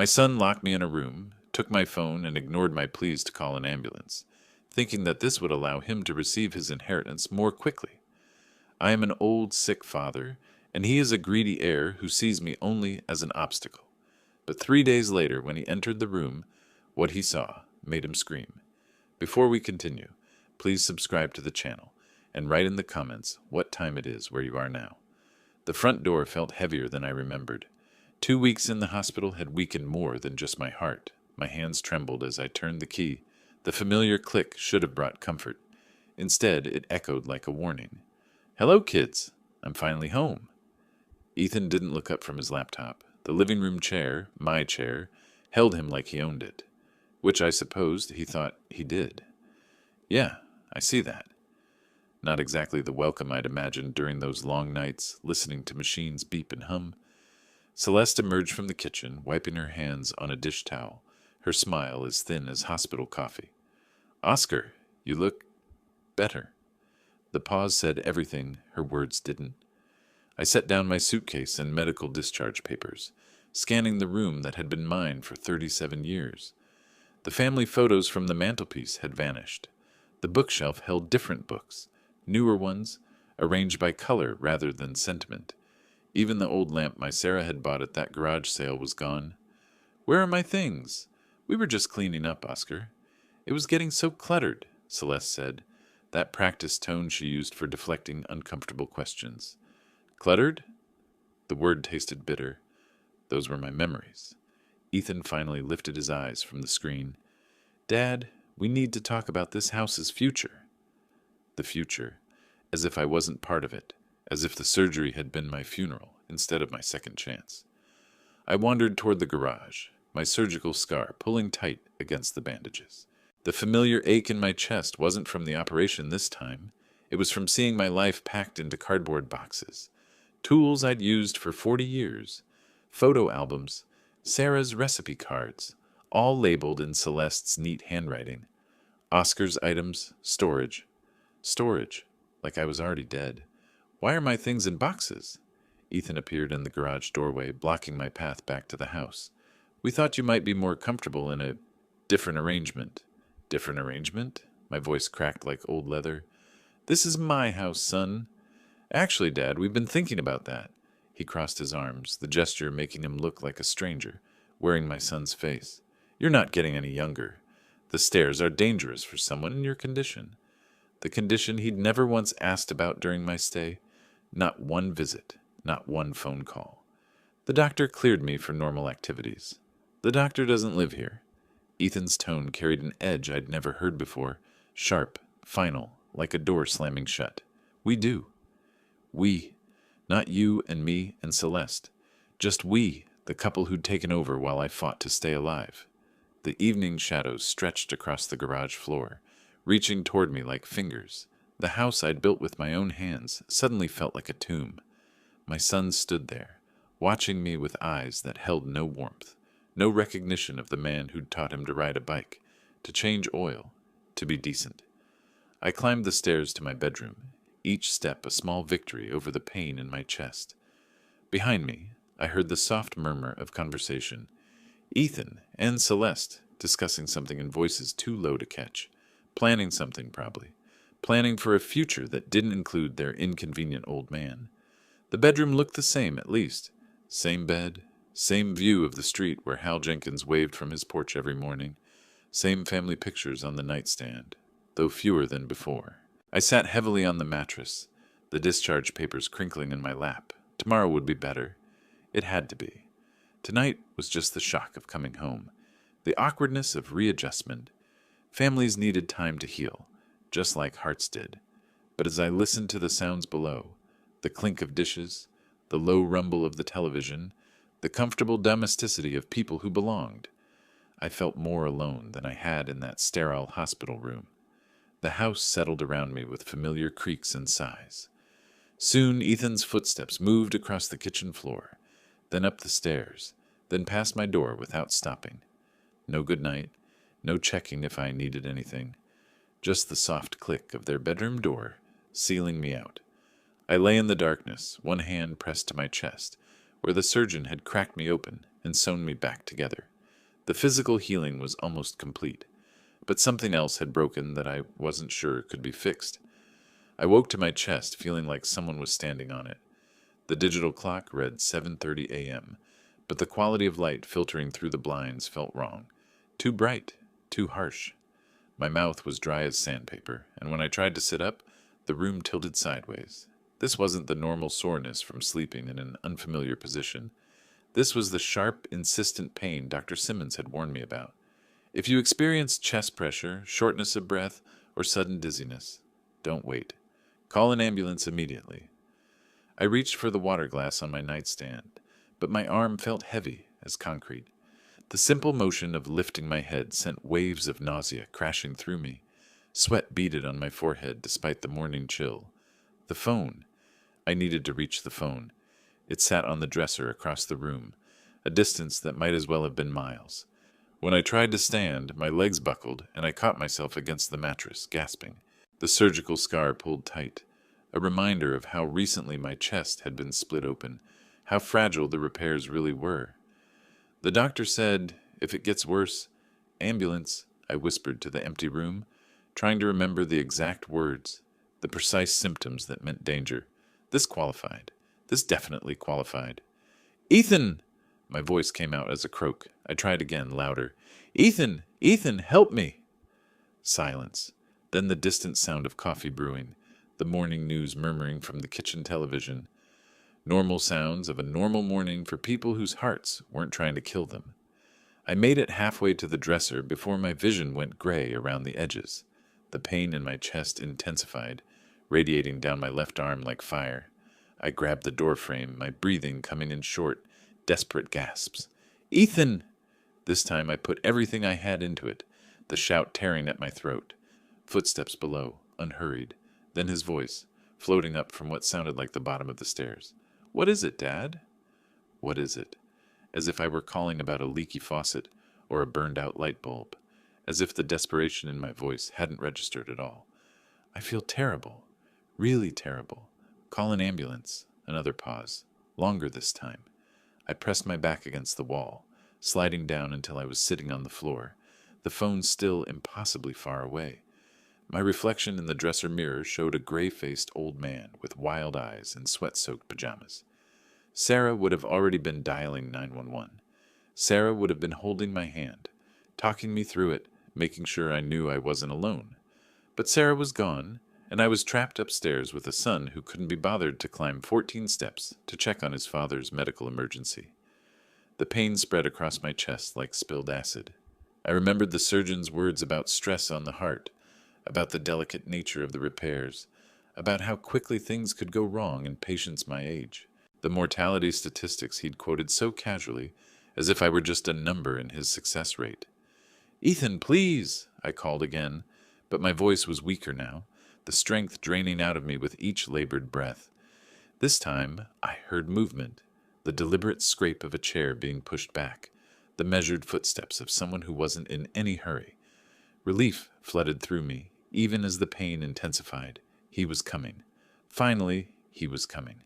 My son locked me in a room, took my phone, and ignored my pleas to call an ambulance, thinking that this would allow him to receive his inheritance more quickly. I am an old, sick father, and he is a greedy heir who sees me only as an obstacle. But 3 days later, when he entered the room, what he saw made him scream. Before we continue, please subscribe to the channel and write in the comments what time it is where you are now. The front door felt heavier than I remembered. 2 weeks in the hospital had weakened more than just my heart. My hands trembled as I turned the key. The familiar click should have brought comfort. Instead, it echoed like a warning. "Hello, kids. I'm finally home." Ethan didn't look up from his laptop. The living room chair, my chair, held him like he owned it, which I supposed he thought he did. "Yeah, I see that." Not exactly the welcome I'd imagined during those long nights, listening to machines beep and hum. Celeste emerged from the kitchen, wiping her hands on a dish towel, her smile as thin as hospital coffee. "Oscar, you look better." The pause said everything her words didn't. I set down my suitcase and medical discharge papers, scanning the room that had been mine for 37 years. The family photos from the mantelpiece had vanished. The bookshelf held different books, newer ones, arranged by color rather than sentiment. Even the old lamp my Sarah had bought at that garage sale was gone. "Where are my things?" "We were just cleaning up, Oscar." "It was getting so cluttered," Celeste said, that practiced tone she used for deflecting uncomfortable questions. "Cluttered?" The word tasted bitter. Those were my memories. Ethan finally lifted his eyes from the screen. "Dad, we need to talk about this house's future." The future, as if I wasn't part of it, as if the surgery had been my funeral instead of my second chance. I wandered toward the garage, my surgical scar pulling tight against the bandages. The familiar ache in my chest wasn't from the operation this time. It was from seeing my life packed into cardboard boxes. Tools I'd used for 40 years. Photo albums. Sarah's recipe cards. All labeled in Celeste's neat handwriting. Oscar's items, storage. Storage. Like I was already dead. "Why are my things in boxes?" Ethan appeared in the garage doorway, blocking my path back to the house. "We thought you might be more comfortable in a different arrangement." "Different arrangement?" My voice cracked like old leather. "This is my house, son." "Actually, Dad, we've been thinking about that." He crossed his arms, the gesture making him look like a stranger, wearing my son's face. "You're not getting any younger. The stairs are dangerous for someone in your condition." The condition he'd never once asked about during my stay. Not one visit, not one phone call. "The doctor cleared me for normal activities." "The doctor doesn't live here." Ethan's tone carried an edge I'd never heard before, sharp, final, like a door slamming shut. "We do." "We." Not you and me and Celeste. Just we, the couple who'd taken over while I fought to stay alive. The evening shadows stretched across the garage floor, reaching toward me like fingers. The house I'd built with my own hands suddenly felt like a tomb. My son stood there, watching me with eyes that held no warmth, no recognition of the man who'd taught him to ride a bike, to change oil, to be decent. I climbed the stairs to my bedroom, each step a small victory over the pain in my chest. Behind me, I heard the soft murmur of conversation. Ethan and Celeste discussing something in voices too low to catch. Planning something, probably. Planning for a future that didn't include their inconvenient old man. The bedroom looked the same, at least. Same bed, same view of the street where Hal Jenkins waved from his porch every morning. Same family pictures on the nightstand, though fewer than before. I sat heavily on the mattress, the discharge papers crinkling in my lap. Tomorrow would be better. It had to be. Tonight was just the shock of coming home, the awkwardness of readjustment. Families needed time to heal, just like hearts did. But as I listened to the sounds below, the clink of dishes, the low rumble of the television, the comfortable domesticity of people who belonged, I felt more alone than I had in that sterile hospital room. The house settled around me with familiar creaks and sighs. Soon Ethan's footsteps moved across the kitchen floor, then up the stairs, then past my door without stopping. No good night, no checking if I needed anything, just the soft click of their bedroom door, sealing me out. I lay in the darkness, one hand pressed to my chest, where the surgeon had cracked me open and sewn me back together. The physical healing was almost complete, but something else had broken that I wasn't sure could be fixed. I woke to my chest, feeling like someone was standing on it. The digital clock read 7:30 a.m., but the quality of light filtering through the blinds felt wrong. Too bright, too harsh. My mouth was dry as sandpaper, and when I tried to sit up, the room tilted sideways. This wasn't the normal soreness from sleeping in an unfamiliar position. This was the sharp, insistent pain Dr. Simmons had warned me about. If you experience chest pressure, shortness of breath, or sudden dizziness, don't wait. Call an ambulance immediately. I reached for the water glass on my nightstand, but my arm felt heavy as concrete. The simple motion of lifting my head sent waves of nausea crashing through me. Sweat beaded on my forehead despite the morning chill. The phone. I needed to reach the phone. It sat on the dresser across the room, a distance that might as well have been miles. When I tried to stand, my legs buckled, and I caught myself against the mattress, gasping. The surgical scar pulled tight, a reminder of how recently my chest had been split open, how fragile the repairs really were. The doctor said, "If it gets worse, ambulance," I whispered to the empty room, trying to remember the exact words, the precise symptoms that meant danger. This qualified. This definitely qualified. "Ethan!" My voice came out as a croak. I tried again, louder. "Ethan! Ethan, help me!" Silence. Then the distant sound of coffee brewing, the morning news murmuring from the kitchen television. Normal sounds of a normal morning for people whose hearts weren't trying to kill them. I made it halfway to the dresser before my vision went gray around the edges. The pain in my chest intensified, radiating down my left arm like fire. I grabbed the door frame, my breathing coming in short, desperate gasps. "Ethan!" This time I put everything I had into it, the shout tearing at my throat. Footsteps below, unhurried. Then his voice, floating up from what sounded like the bottom of the stairs. "What is it, Dad?" What is it? As if I were calling about a leaky faucet or a burned-out light bulb. As if the desperation in my voice hadn't registered at all. "I feel terrible. Really terrible. Call an ambulance." Another pause. Longer this time. I pressed my back against the wall, sliding down until I was sitting on the floor, the phone still impossibly far away. My reflection in the dresser mirror showed a gray-faced old man with wild eyes and sweat-soaked pajamas. Sarah would have already been dialing 911. Sarah would have been holding my hand, talking me through it, making sure I knew I wasn't alone. But Sarah was gone, and I was trapped upstairs with a son who couldn't be bothered to climb 14 steps to check on his father's medical emergency. The pain spread across my chest like spilled acid. I remembered the surgeon's words about stress on the heart, about the delicate nature of the repairs, about how quickly things could go wrong in patients my age, the mortality statistics he'd quoted so casually, as if I were just a number in his success rate. "Ethan, please!" I called again, but my voice was weaker now, the strength draining out of me with each labored breath. This time, I heard movement, the deliberate scrape of a chair being pushed back, the measured footsteps of someone who wasn't in any hurry. Relief flooded through me, even as the pain intensified. He was coming. Finally, he was coming.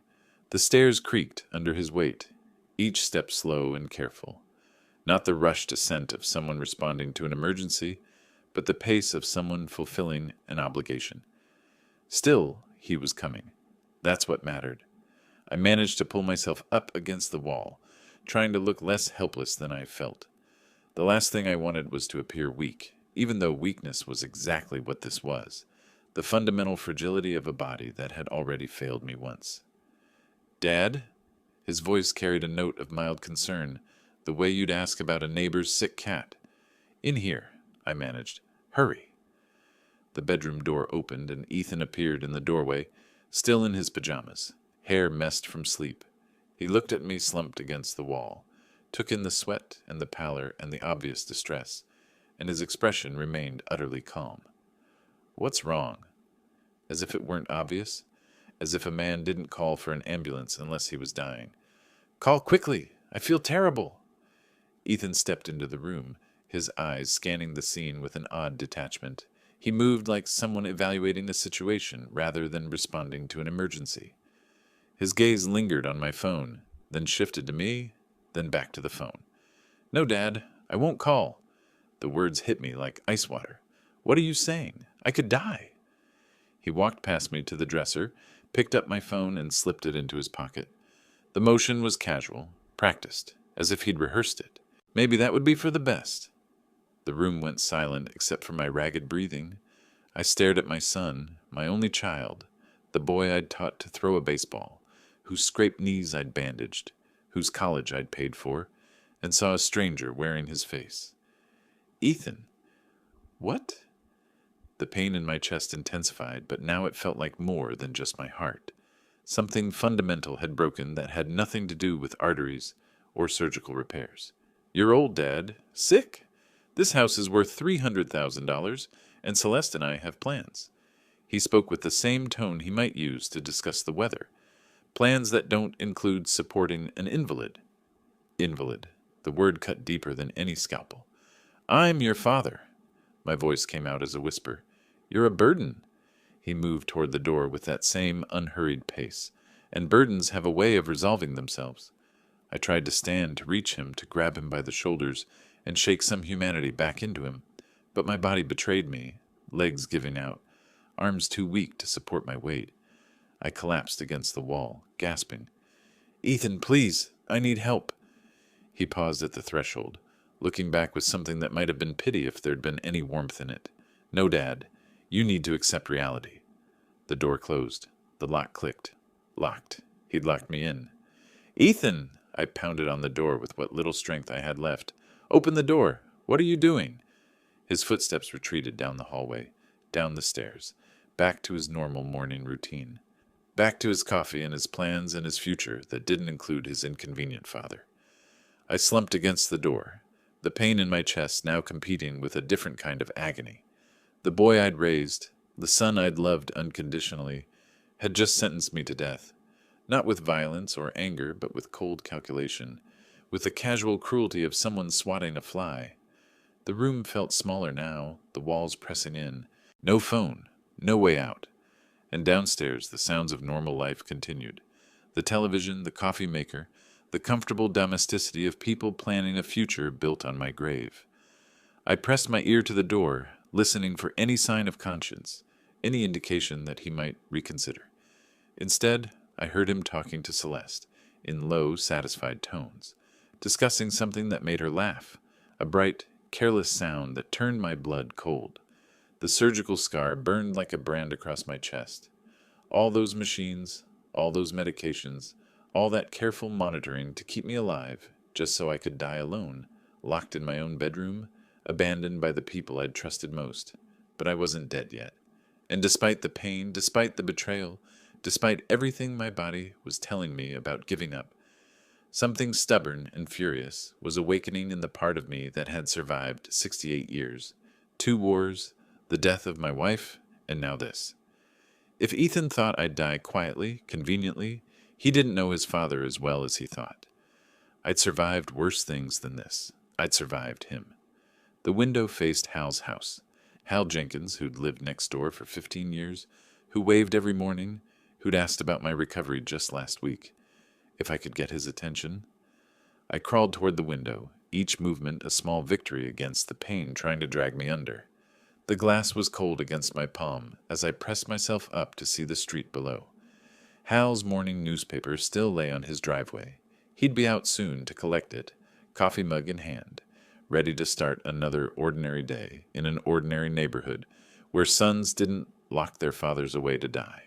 The stairs creaked under his weight, each step slow and careful. Not the rushed ascent of someone responding to an emergency, but the pace of someone fulfilling an obligation. Still, he was coming. That's what mattered. I managed to pull myself up against the wall, trying to look less helpless than I felt. The last thing I wanted was to appear weak, even though weakness was exactly what this was, the fundamental fragility of a body that had already failed me once. "Dad?" His voice carried a note of mild concern, the way you'd ask about a neighbor's sick cat. "In here," I managed. "Hurry." The bedroom door opened and Ethan appeared in the doorway, still in his pajamas, hair messed from sleep. He looked at me slumped against the wall, took in the sweat and the pallor and the obvious distress, and his expression remained utterly calm. "What's wrong?" As if it weren't obvious, as if a man didn't call for an ambulance unless he was dying. "Call quickly! I feel terrible!" Ethan stepped into the room, his eyes scanning the scene with an odd detachment. He moved like someone evaluating the situation rather than responding to an emergency. His gaze lingered on my phone, then shifted to me, then back to the phone. "No, Dad, I won't call. The words hit me like ice water. What are you saying? I could die. He walked past me to the dresser, picked up my phone, and slipped it into his pocket. The motion was casual, practiced, as if he'd rehearsed it. Maybe that would be for the best. The room went silent except for my ragged breathing. I stared at my son, my only child, the boy I'd taught to throw a baseball, whose scraped knees I'd bandaged, whose college I'd paid for, and saw a stranger wearing his face. Ethan. What? The pain in my chest intensified, but now it felt like more than just my heart. Something fundamental had broken that had nothing to do with arteries or surgical repairs. You're old, Dad. Sick. This house is worth $300,000, and Celeste and I have plans. He spoke with the same tone he might use to discuss the weather. Plans that don't include supporting an invalid. Invalid. The word cut deeper than any scalpel. I'm your father. My voice came out as a whisper. You're a burden. He moved toward the door with that same unhurried pace, and burdens have a way of resolving themselves. I tried to stand, to reach him, to grab him by the shoulders, and shake some humanity back into him, but my body betrayed me, legs giving out, arms too weak to support my weight. I collapsed against the wall, gasping. Ethan, please, I need help. He paused at the threshold, looking back with something that might have been pity if there'd been any warmth in it. No, Dad. You need to accept reality. The door closed. The lock clicked. Locked. He'd locked me in. Ethan! I pounded on the door with what little strength I had left. Open the door. What are you doing? His footsteps retreated down the hallway, down the stairs, back to his normal morning routine. Back to his coffee and his plans and his future that didn't include his inconvenient father. I slumped against the door, the pain in my chest now competing with a different kind of agony. The boy I'd raised, the son I'd loved unconditionally, had just sentenced me to death. Not with violence or anger, but with cold calculation, with the casual cruelty of someone swatting a fly. The room felt smaller now, the walls pressing in. No phone, no way out. And downstairs the sounds of normal life continued. The television, the coffee maker, the comfortable domesticity of people planning a future built on my grave. I pressed my ear to the door, listening for any sign of conscience, any indication that he might reconsider. Instead, I heard him talking to Celeste, in low, satisfied tones, discussing something that made her laugh, a bright, careless sound that turned my blood cold. The surgical scar burned like a brand across my chest. All those machines, all those medications, all that careful monitoring to keep me alive, just so I could die alone, locked in my own bedroom, abandoned by the people I'd trusted most. But I wasn't dead yet. And despite the pain, despite the betrayal, despite everything my body was telling me about giving up, something stubborn and furious was awakening in the part of me that had survived 68 years. 2 wars, the death of my wife, and now this. If Ethan thought I'd die quietly, conveniently, he didn't know his father as well as he thought. I'd survived worse things than this. I'd survived him. The window faced Hal's house. Hal Jenkins, who'd lived next door for 15 years, who waved every morning, who'd asked about my recovery just last week. If I could get his attention. I crawled toward the window, each movement a small victory against the pain trying to drag me under. The glass was cold against my palm as I pressed myself up to see the street below. Hal's morning newspaper still lay on his driveway. He'd be out soon to collect it, coffee mug in hand, ready to start another ordinary day in an ordinary neighborhood where sons didn't lock their fathers away to die.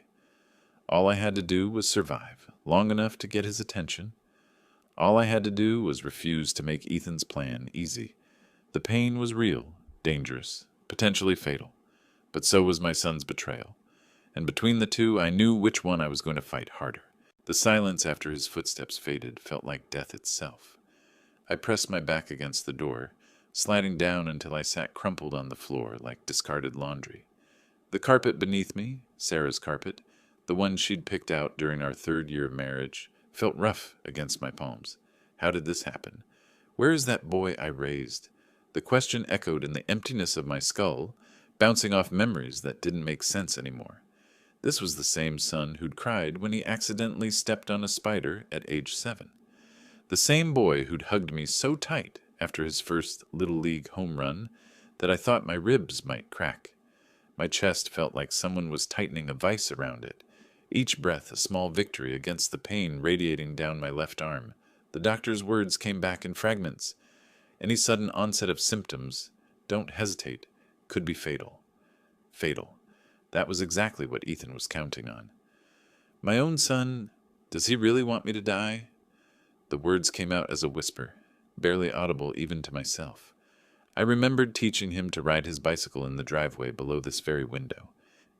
All I had to do was survive long enough to get his attention. All I had to do was refuse to make Ethan's plan easy. The pain was real, dangerous, potentially fatal, but so was my son's betrayal. And between the two, I knew which one I was going to fight harder. The silence after his footsteps faded felt like death itself. I pressed my back against the door, sliding down until I sat crumpled on the floor like discarded laundry. The carpet beneath me, Sarah's carpet, the one she'd picked out during our 3rd year of marriage, felt rough against my palms. How did this happen? Where is that boy I raised? The question echoed in the emptiness of my skull, bouncing off memories that didn't make sense anymore. This was the same son who'd cried when he accidentally stepped on a spider at age 7. The same boy who'd hugged me so tight after his first Little League home run that I thought my ribs might crack. My chest felt like someone was tightening a vise around it. Each breath a small victory against the pain radiating down my left arm. The doctor's words came back in fragments. Any sudden onset of symptoms, don't hesitate, could be fatal. Fatal. That was exactly what Ethan was counting on. My own son, does he really want me to die? The words came out as a whisper, barely audible even to myself. I remembered teaching him to ride his bicycle in the driveway below this very window.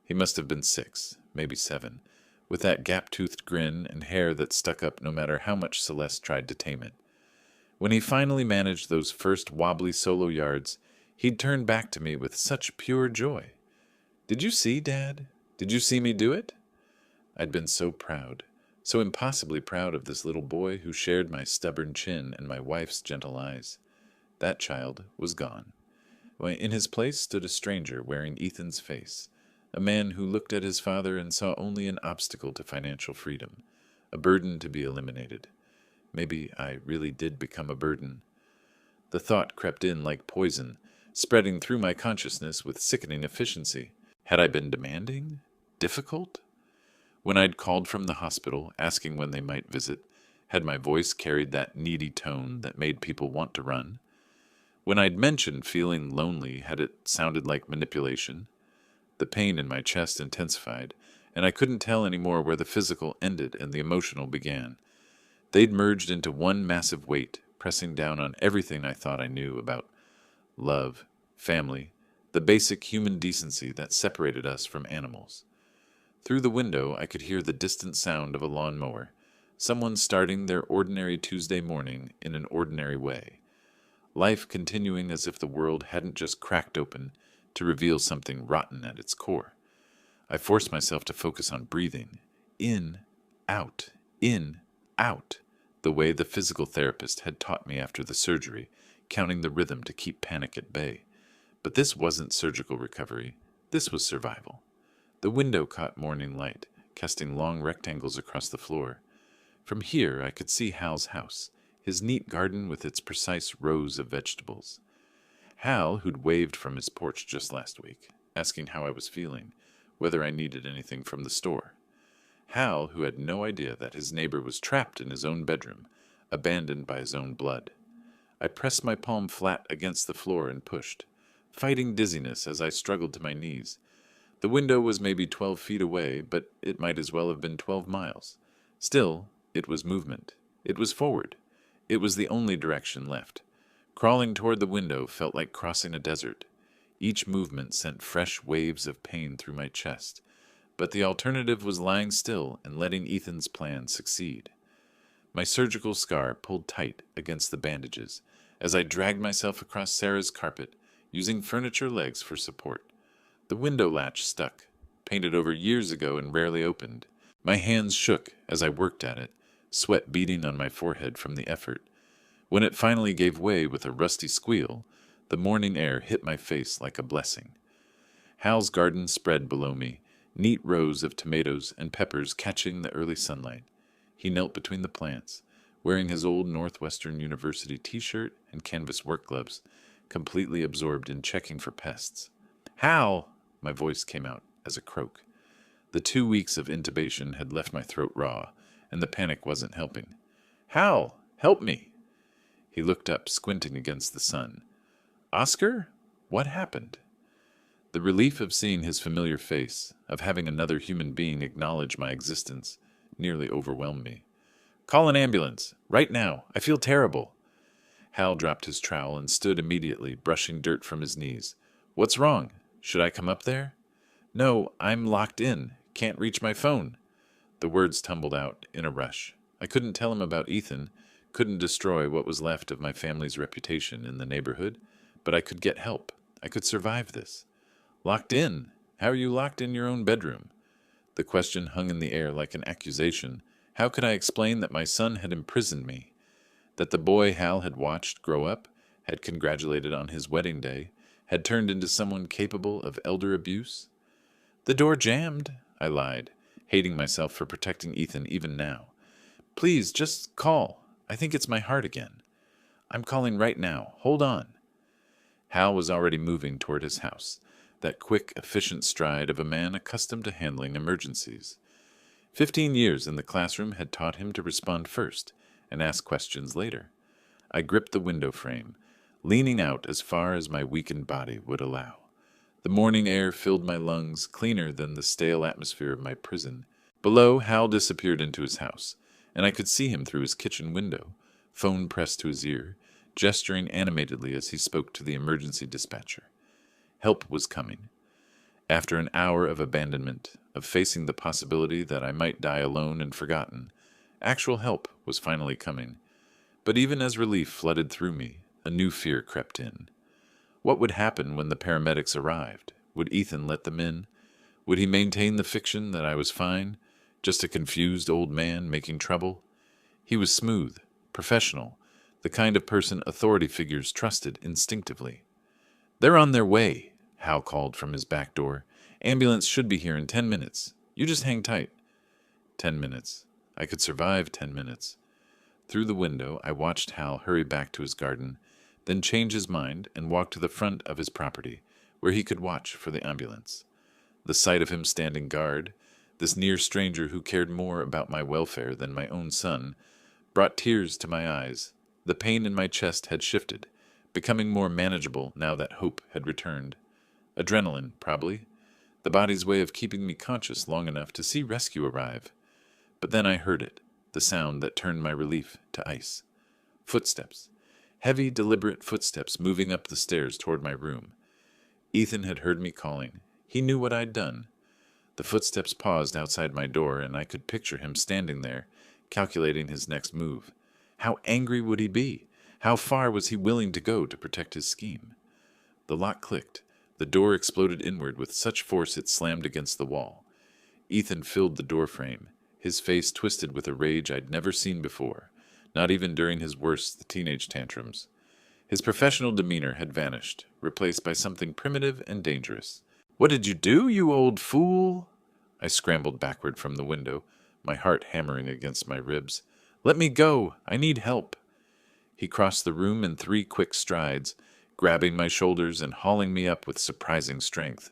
He must have been 6, maybe 7, with that gap-toothed grin and hair that stuck up no matter how much Celeste tried to tame it. When he finally managed those first wobbly solo yards, he'd turn back to me with such pure joy. "Did you see, Dad? Did you see me do it?" I'd been so proud, so impossibly proud of this little boy who shared my stubborn chin and my wife's gentle eyes. That child was gone. In his place stood a stranger wearing Ethan's face, a man who looked at his father and saw only an obstacle to financial freedom, a burden to be eliminated. Maybe I really did become a burden. The thought crept in like poison, spreading through my consciousness with sickening efficiency. Had I been demanding? Difficult? When I'd called from the hospital, asking when they might visit, had my voice carried that needy tone that made people want to run? When I'd mentioned feeling lonely, had it sounded like manipulation? The pain in my chest intensified, and I couldn't tell anymore where the physical ended and the emotional began. They'd merged into one massive weight, pressing down on everything I thought I knew about love, family, the basic human decency that separated us from animals. Through the window, I could hear the distant sound of a lawnmower, someone starting their ordinary Tuesday morning in an ordinary way. Life continuing as if the world hadn't just cracked open to reveal something rotten at its core. I forced myself to focus on breathing. In, out, the way the physical therapist had taught me after the surgery, counting the rhythm to keep panic at bay. But this wasn't surgical recovery. This was survival. The window caught morning light, casting long rectangles across the floor. From here I could see Hal's house, his neat garden with its precise rows of vegetables. Hal, who'd waved from his porch just last week, asking how I was feeling, whether I needed anything from the store. Hal, who had no idea that his neighbor was trapped in his own bedroom, abandoned by his own blood. I pressed my palm flat against the floor and pushed, fighting dizziness as I struggled to my knees. The window was maybe 12 feet away, but it might as well have been 12 miles. Still, it was movement. It was forward. It was the only direction left. Crawling toward the window felt like crossing a desert. Each movement sent fresh waves of pain through my chest, but the alternative was lying still and letting Ethan's plan succeed. My surgical scar pulled tight against the bandages as I dragged myself across Sarah's carpet, using furniture legs for support. The window latch stuck, painted over years ago and rarely opened. My hands shook as I worked at it, sweat beading on my forehead from the effort. When it finally gave way with a rusty squeal, the morning air hit my face like a blessing. Hal's garden spread below me, neat rows of tomatoes and peppers catching the early sunlight. He knelt between the plants, wearing his old Northwestern University t-shirt and canvas work gloves, completely absorbed in checking for pests. "Hal!" My voice came out as a croak. The 2 weeks of intubation had left my throat raw, and the panic wasn't helping. "Hal, help me!" He looked up, squinting against the sun. "Oscar? What happened?" The relief of seeing his familiar face, of having another human being acknowledge my existence, nearly overwhelmed me. "Call an ambulance! Right now! I feel terrible!" Hal dropped his trowel and stood immediately, brushing dirt from his knees. "What's wrong? Should I come up there?" "No, I'm locked in. Can't reach my phone." The words tumbled out in a rush. I couldn't tell him about Ethan, couldn't destroy what was left of my family's reputation in the neighborhood, but I could get help. I could survive this. "Locked in? How are you locked in your own bedroom?" The question hung in the air like an accusation. How could I explain that my son had imprisoned me? That the boy Hal had watched grow up, had congratulated on his wedding day, had turned into someone capable of elder abuse? "The door jammed," I lied, hating myself for protecting Ethan even now. "Please, just call. I think it's my heart again." I'm calling right now. Hold on." Hal was already moving toward his house, that quick, efficient stride of a man accustomed to handling emergencies. 15 years in the classroom had taught him to respond first and ask questions later. I gripped the window frame, leaning out as far as my weakened body would allow. The morning air filled my lungs, cleaner than the stale atmosphere of my prison. Below, Hal disappeared into his house, and I could see him through his kitchen window, phone pressed to his ear, gesturing animatedly as he spoke to the emergency dispatcher. Help was coming. After an hour of abandonment, of facing the possibility that I might die alone and forgotten, actual help was finally coming. But even as relief flooded through me, a new fear crept in. What would happen when the paramedics arrived? Would Ethan let them in? Would he maintain the fiction that I was fine, just a confused old man making trouble? He was smooth, professional, the kind of person authority figures trusted instinctively. "They're on their way," Hal called from his back door. "Ambulance should be here in 10 minutes. You just hang tight." 10 minutes. I could survive 10 minutes. Through the window, I watched Hal hurry back to his garden, then change his mind and walk to the front of his property, where he could watch for the ambulance. The sight of him standing guard, this near stranger who cared more about my welfare than my own son, brought tears to my eyes. The pain in my chest had shifted, becoming more manageable now that hope had returned. Adrenaline, probably. The body's way of keeping me conscious long enough to see rescue arrive. But then I heard it, the sound that turned my relief to ice. Footsteps. Heavy, deliberate footsteps moving up the stairs toward my room. Ethan had heard me calling. He knew what I'd done. The footsteps paused outside my door, and I could picture him standing there, calculating his next move. How angry would he be? How far was he willing to go to protect his scheme? The lock clicked. The door exploded inward with such force it slammed against the wall. Ethan filled the doorframe, his face twisted with a rage I'd never seen before, not even during his worst teenage tantrums. His professional demeanor had vanished, replaced by something primitive and dangerous. "What did you do, you old fool?" I scrambled backward from the window, my heart hammering against my ribs. "Let me go! I need help!" He crossed the room in 3 quick strides, grabbing my shoulders and hauling me up with surprising strength.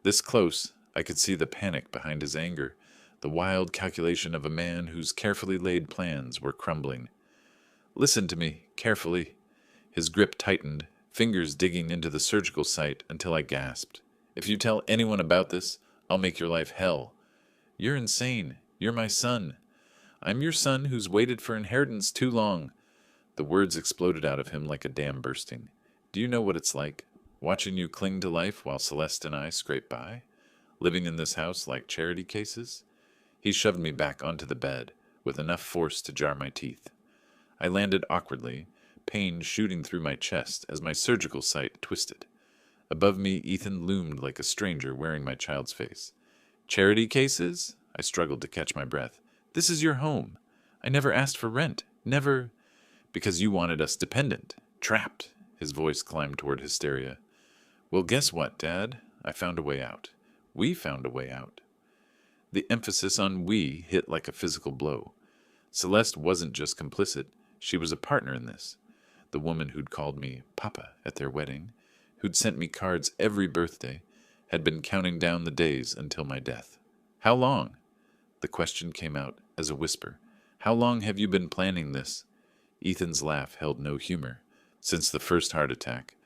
This close, I could see the panic behind his anger, the wild calculation of a man whose carefully laid plans were crumbling. "Listen to me, carefully." His grip tightened, fingers digging into the surgical site until I gasped. "If you tell anyone about this, I'll make your life hell." "You're insane. You're my son." "I'm your son who's waited for inheritance too long." The words exploded out of him like a dam bursting. "Do you know what it's like, watching you cling to life while Celeste and I scrape by? Living in this house like charity cases?" He shoved me back onto the bed, with enough force to jar my teeth. I landed awkwardly, pain shooting through my chest as my surgical site twisted. Above me, Ethan loomed like a stranger wearing my child's face. "Charity cases?" I struggled to catch my breath. "This is your home. I never asked for rent. Never—" "Because you wanted us dependent. Trapped." His voice climbed toward hysteria. "Well, guess what, Dad? I found a way out. We found a way out." The emphasis on "we" hit like a physical blow. Celeste wasn't just complicit. She was a partner in this. The woman who'd called me Papa at their wedding, who'd sent me cards every birthday, had been counting down the days until my death. "How long?" The question came out as a whisper. "How long have you been planning this?" Ethan's laugh held no humor. "Since the first heart attack.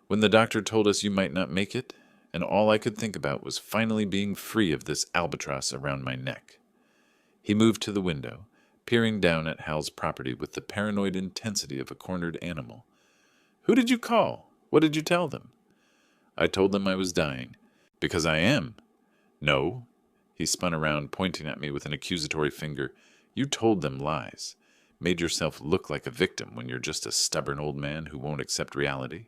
When the doctor told us you might not make it, and all I could think about was finally being free of this albatross around my neck." He moved to the window, peering down at Hal's property with the paranoid intensity of a cornered animal. "Who did you call? What did you tell them?" "I told them I was dying." "Because I am." "No." He spun around, pointing at me with an accusatory finger. "You told them lies. Made yourself look like a victim when you're just a stubborn old man who won't accept reality.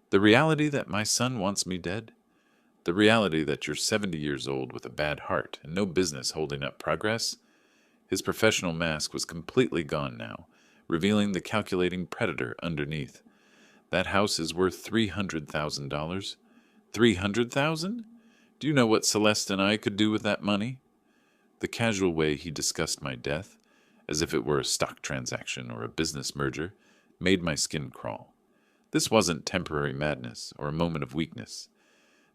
The reality that my son wants me dead? The reality that you're 70 years old with a bad heart and no business holding up progress?" His professional mask was completely gone now, revealing the calculating predator underneath. "That house is worth $300,000. $300,000? Do you know what Celeste and I could do with that money?" The casual way he discussed my death, as if it were a stock transaction or a business merger, made my skin crawl. This wasn't temporary madness or a moment of weakness.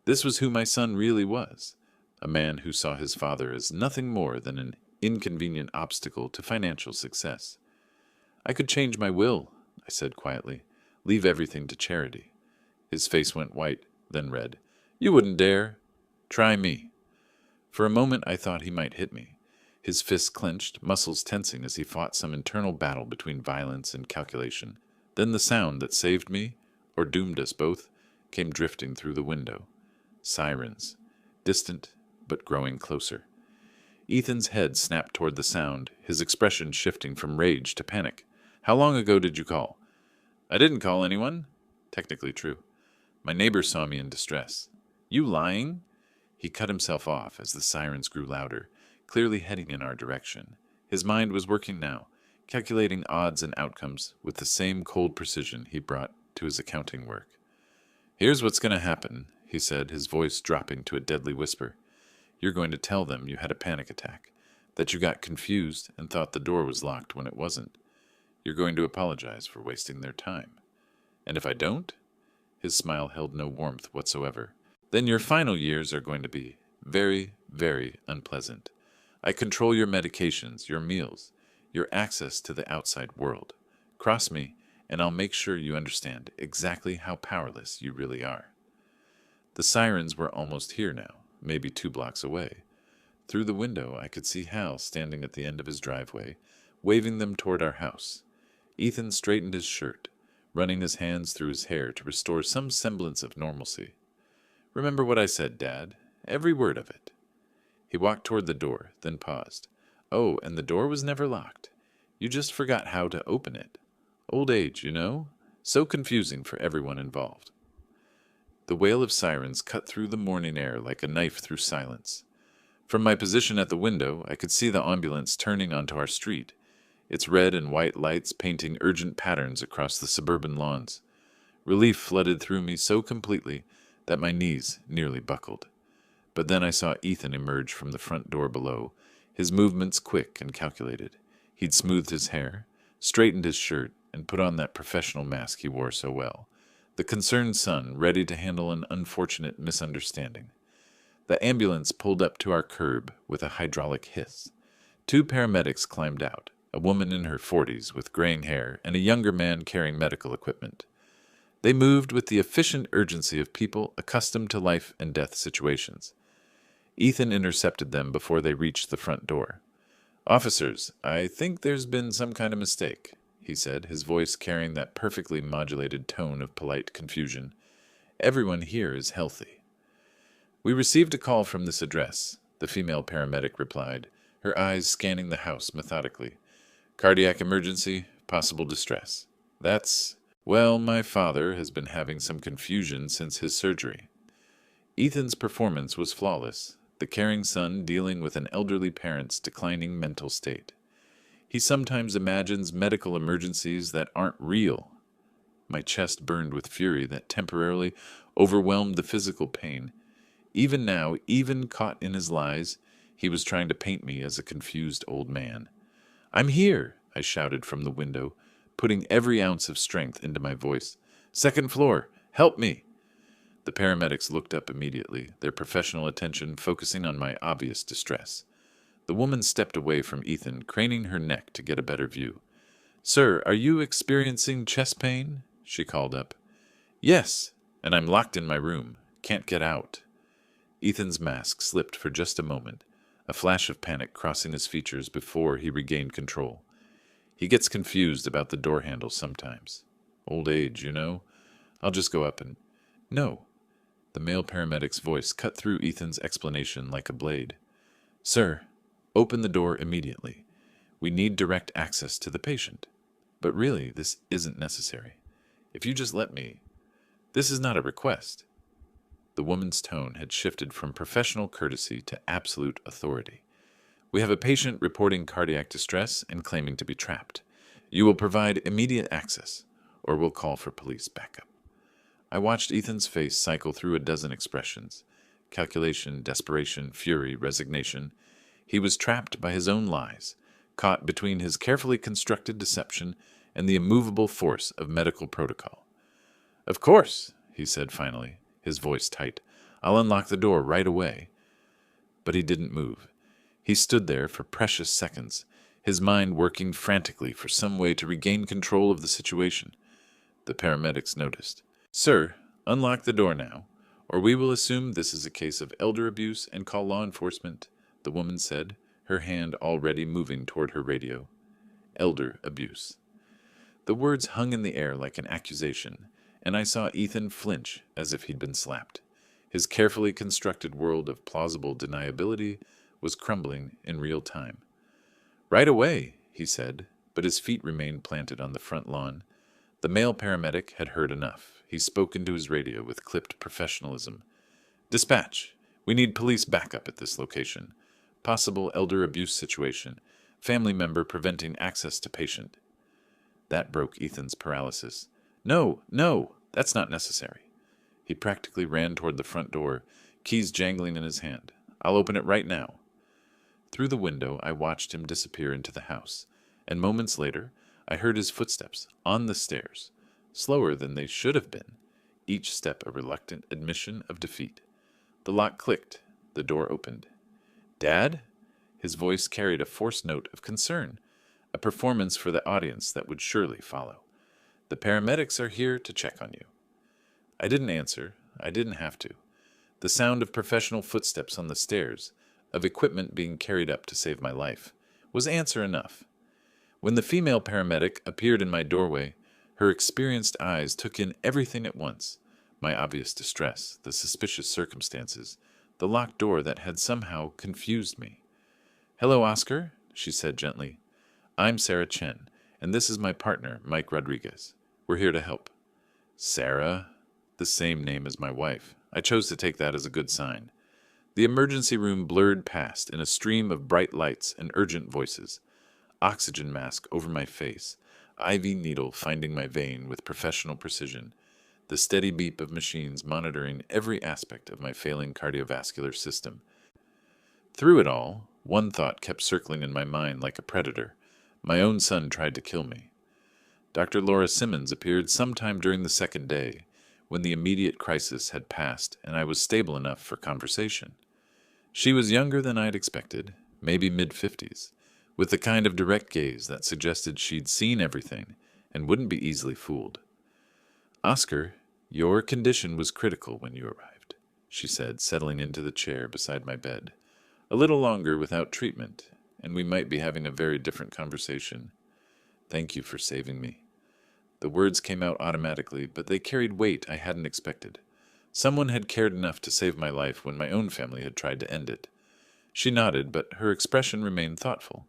This was who my son really was, a man who saw his father as nothing more than an inconvenient obstacle to financial success. I could change my will, I said quietly. Leave everything to charity. His face went white, then red. You wouldn't dare. Try me. For a moment I thought he might hit me. His fists clenched, muscles tensing as he fought some internal battle between violence and calculation. Then the sound that saved me, or doomed us both, came drifting through the window. Sirens. Distant, but growing closer. Ethan's head snapped toward the sound, his expression shifting from rage to panic. How long ago did you call? I didn't call anyone. Technically true. My neighbor saw me in distress. You lying? He cut himself off as the sirens grew louder, clearly heading in our direction. His mind was working now, calculating odds and outcomes with the same cold precision he brought to his accounting work. Here's what's going to happen, he said, his voice dropping to a deadly whisper. You're going to tell them you had a panic attack, that you got confused and thought the door was locked when it wasn't. You're going to apologize for wasting their time. And if I don't? His smile held no warmth whatsoever. Then your final years are going to be very, very unpleasant. I control your medications, your meals, your access to the outside world. Cross me, and I'll make sure you understand exactly how powerless you really are. The sirens were almost here now, maybe 2 blocks away. Through the window, I could see Hal standing at the end of his driveway, waving them toward our house. Ethan straightened his shirt, running his hands through his hair to restore some semblance of normalcy. Remember what I said, Dad. Every word of it. He walked toward the door, then paused. Oh, and the door was never locked. You just forgot how to open it. Old age, you know? So confusing for everyone involved. The wail of sirens cut through the morning air like a knife through silence. From my position at the window, I could see the ambulance turning onto our street, its red and white lights painting urgent patterns across the suburban lawns. Relief flooded through me so completely that my knees nearly buckled. But then I saw Ethan emerge from the front door below, his movements quick and calculated. He'd smoothed his hair, straightened his shirt, and put on that professional mask he wore so well. The concerned son, ready to handle an unfortunate misunderstanding. The ambulance pulled up to our curb with a hydraulic hiss. 2 paramedics climbed out, a woman in her 40s with graying hair and a younger man carrying medical equipment. They moved with the efficient urgency of people accustomed to life and death situations. Ethan intercepted them before they reached the front door. Officers, I think there's been some kind of mistake, he said, his voice carrying that perfectly modulated tone of polite confusion. Everyone here is healthy. We received a call from this address, the female paramedic replied, her eyes scanning the house methodically. Cardiac emergency, possible distress. Well, my father has been having some confusion since his surgery. Ethan's performance was flawless, the caring son dealing with an elderly parent's declining mental state. He sometimes imagines medical emergencies that aren't real. My chest burned with fury that temporarily overwhelmed the physical pain. Even now, even caught in his lies, he was trying to paint me as a confused old man. I'm here, I shouted from the window, putting every ounce of strength into my voice. 2nd floor, help me! The paramedics looked up immediately, their professional attention focusing on my obvious distress. The woman stepped away from Ethan, craning her neck to get a better view. Sir, are you experiencing chest pain? She called up. Yes, and I'm locked in my room. Can't get out. Ethan's mask slipped for just a moment, a flash of panic crossing his features before he regained control. He gets confused about the door handle sometimes. Old age, you know. I'll just go up and... No. The male paramedic's voice cut through Ethan's explanation like a blade. Sir, open the door immediately. We need direct access to the patient. But really, this isn't necessary. If you just let me... This is not a request. The woman's tone had shifted from professional courtesy to absolute authority. We have a patient reporting cardiac distress and claiming to be trapped. You will provide immediate access, or we'll call for police backup. I watched Ethan's face cycle through a dozen expressions. Calculation, desperation, fury, resignation. He was trapped by his own lies, caught between his carefully constructed deception and the immovable force of medical protocol. "Of course," he said finally, his voice tight. "I'll unlock the door right away." But he didn't move. He stood there for precious seconds, his mind working frantically for some way to regain control of the situation. The paramedics noticed. "Sir, unlock the door now, or we will assume this is a case of elder abuse and call law enforcement," the woman said, her hand already moving toward her radio. Elder abuse. The words hung in the air like an accusation, and I saw Ethan flinch as if he'd been slapped. His carefully constructed world of plausible deniability was crumbling in real time. "Right away," he said, but his feet remained planted on the front lawn. The male paramedic had heard enough. He spoke into his radio with clipped professionalism. "Dispatch, we need police backup at this location. Possible elder abuse situation. Family member preventing access to patient." That broke Ethan's paralysis. "No, no, that's not necessary." He practically ran toward the front door, keys jangling in his hand. "I'll open it right now." Through the window, I watched him disappear into the house, and moments later, I heard his footsteps on the stairs, slower than they should have been, each step a reluctant admission of defeat. The lock clicked. The door opened. "Dad?" His voice carried a forced note of concern, a performance for the audience that would surely follow. "The paramedics are here to check on you." I didn't answer. I didn't have to. The sound of professional footsteps on the stairs, of equipment being carried up to save my life, was answer enough. When the female paramedic appeared in my doorway, her experienced eyes took in everything at once: my obvious distress, the suspicious circumstances, the locked door that had somehow confused me. "Hello, Oscar," she said gently. "I'm Sarah Chen, and this is my partner, Mike Rodriguez. We're here to help." Sarah? The same name as my wife. I chose to take that as a good sign. The emergency room blurred past in a stream of bright lights and urgent voices. Oxygen mask over my face, IV needle finding my vein with professional precision, the steady beep of machines monitoring every aspect of my failing cardiovascular system. Through it all, one thought kept circling in my mind like a predator. My own son tried to kill me. Dr. Laura Simmons appeared sometime during the second day, when the immediate crisis had passed and I was stable enough for conversation. She was younger than I'd expected, maybe mid-50s, with the kind of direct gaze that suggested she'd seen everything and wouldn't be easily fooled. "Oscar, your condition was critical when you arrived," she said, settling into the chair beside my bed. "A little longer without treatment, and we might be having a very different conversation. Thank you for saving me." The words came out automatically, but they carried weight I hadn't expected. Someone had cared enough to save my life when my own family had tried to end it. She nodded, but her expression remained thoughtful.